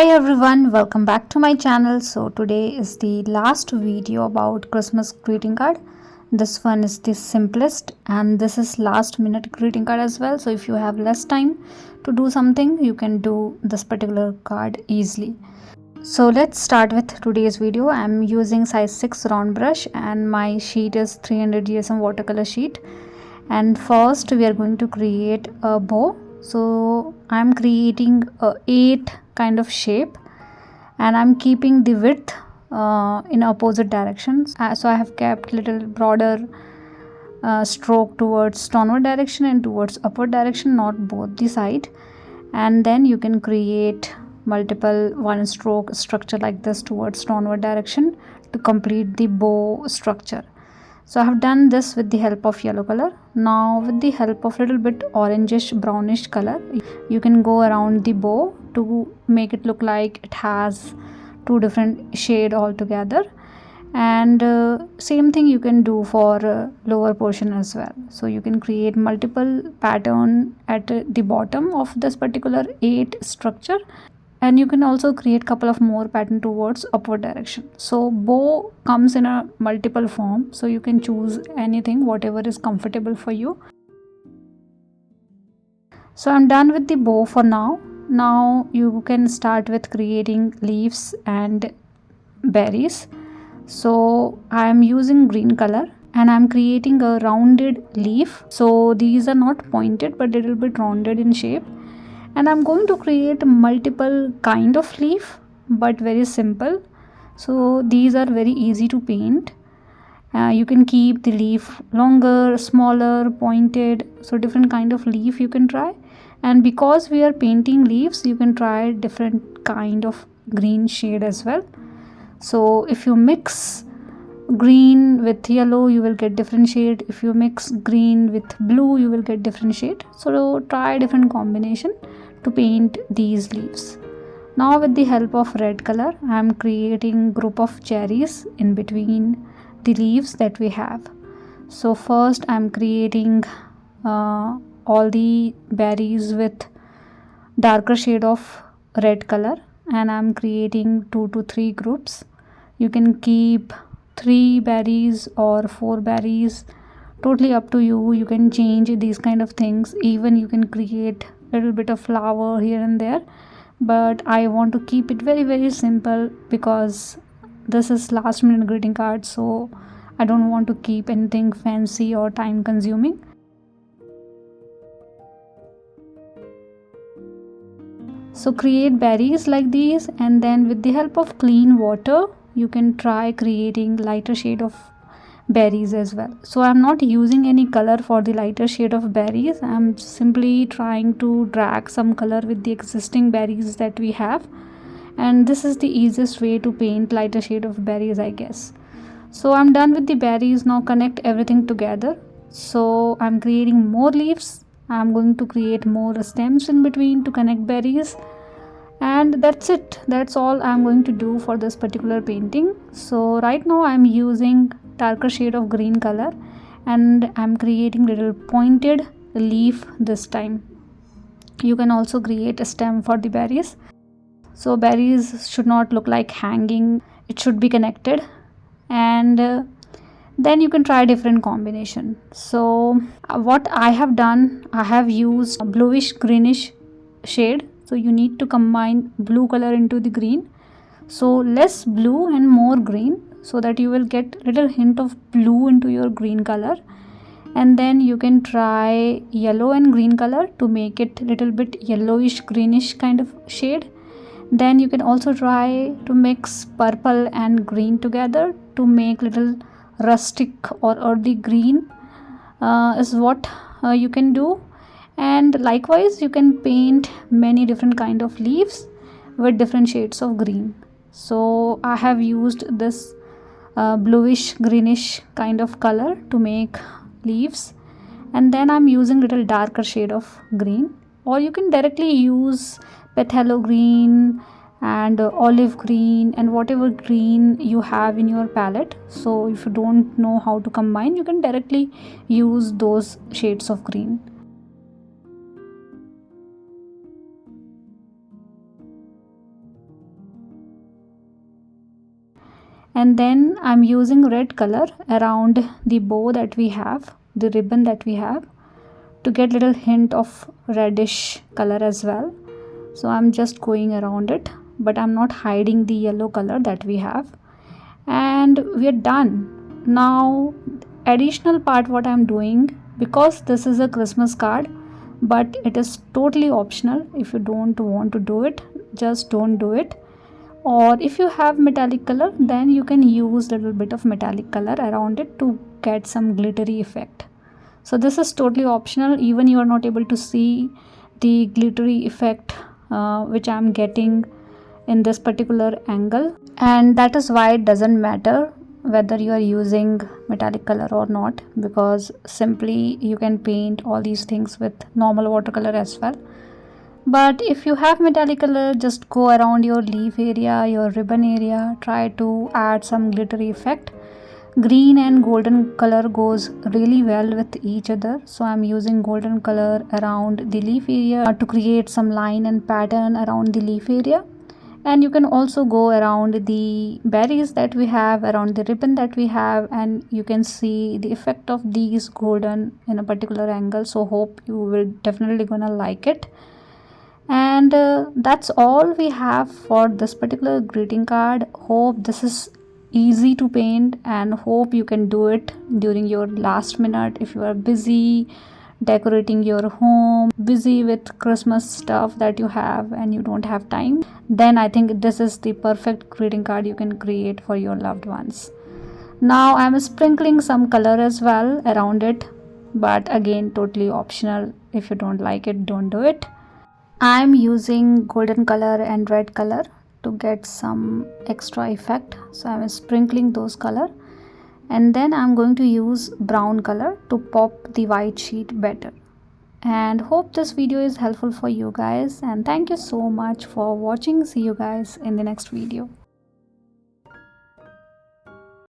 Hi everyone, welcome back to my channel. So today is the last video about Christmas greeting card. This one is the simplest and this is last minute greeting card as well. So if you have less time to do something, you can do this particular card easily. So let's start with today's video. I'm using size 6 round brush and my sheet is 300 GSM watercolor sheet. And first we are going to create a bow. So I'm creating a 8 kind of shape and I'm keeping the width in opposite directions. So I have kept little broader stroke towards downward direction and towards upward direction, not both the side. And then you can create multiple one stroke structure like this towards downward direction to complete the bow structure. So I have done this with the help of yellow color. Now with the help of little bit orangish brownish color, you can go around the bow to make it look like it has two different shade altogether. And same thing you can do for lower portion as well. So you can create multiple pattern at the bottom of this particular 8 structure. And you can also create couple of more pattern towards upward direction. So bow comes in a multiple form, so you can choose anything whatever is comfortable for you. So I'm done with the bow for now. Now you can start with creating leaves and berries. So I'm using green color and I'm creating a rounded leaf. So these are not pointed but a little bit rounded in shape. And I'm going to create multiple kind of leaf but very simple. So these are very easy to paint. You can keep the leaf longer, smaller, pointed, so different kind of leaf you can try. And because we are painting leaves, you can try different kind of green shade as well. So if you mix green with yellow, you will get different shade. If you mix green with blue, you will get different shade. So try different combination to paint these leaves. Now with the help of red color, I am creating group of cherries in between the leaves that we have. So first I am creating all the berries with darker shade of red color and I am creating 2 to 3 groups. You can keep 3 berries or 4 berries, totally up to you. You can change these kind of things. Even you can create little bit of flower here and there, but I want to keep it very simple because this is last minute greeting card, so I don't want to keep anything fancy or time consuming. So create berries like these and then with the help of clean water you can try creating lighter shade of berries as well. So I'm not using any color for the lighter shade of berries. I'm simply trying to drag some color with the existing berries that we have, and this is the easiest way to paint lighter shade of berries, I guess. So I'm done with the berries. Now connect everything together. So I'm creating more leaves. I'm going to create more stems in between to connect berries, and that's it. That's all I'm going to do for this particular painting. So right now I'm using darker shade of green color and I'm creating little pointed leaf this time. You can also create a stem for the berries. So berries should not look like hanging, it should be connected. And then you can try different combination. So what I have done, I have used a bluish greenish shade. So you need to combine blue color into the green, so less blue and more green, so that you will get little hint of blue into your green color. And then you can try yellow and green color to make it little bit yellowish greenish kind of shade. Then you can also try to mix purple and green together to make little rustic or earthy green is what you can do. And likewise you can paint many different kind of leaves with different shades of green. So I have used this bluish greenish kind of color to make leaves, and then I'm using little darker shade of green, or you can directly use phthalo green and olive green and whatever green you have in your palette. So if you don't know how to combine, you can directly use those shades of green. And then I'm using red color around the bow that we have, the ribbon that we have, to get little hint of reddish color as well. So I'm just going around it, but I'm not hiding the yellow color that we have. And we're done. Now additional part what I'm doing, because this is a Christmas card, but it is totally optional. If you don't want to do it, just don't do it. Or if you have metallic color, then you can use little bit of metallic color around it to get some glittery effect. So this is totally optional. Even you are not able to see the glittery effect which I'm getting in this particular angle, and that is why it doesn't matter whether you are using metallic color or not, because simply you can paint all these things with normal watercolor as well. But if you have metallic color, just go around your leaf area, your ribbon area, try to add some glittery effect. Green and golden color goes really well with each other, so I'm using golden color around the leaf area to create some line and pattern around the leaf area. And you can also go around the berries that we have, around the ribbon that we have, and you can see the effect of these golden in a particular angle. So hope you will definitely gonna like it. And that's all we have for this particular greeting card. Hope this is easy to paint, and hope you can do it during your last minute if you are busy decorating your home, busy with Christmas stuff that you have and you don't have time. Then I think this is the perfect greeting card you can create for your loved ones. Now I'm sprinkling some color as well around it, but again totally optional. If you don't like it, don't do it. I'm using golden color and red color to get some extra effect, so I'm sprinkling those color, and then I'm going to use brown color to pop the white sheet better. And hope this video is helpful for you guys, and thank you so much for watching. See you guys in the next video.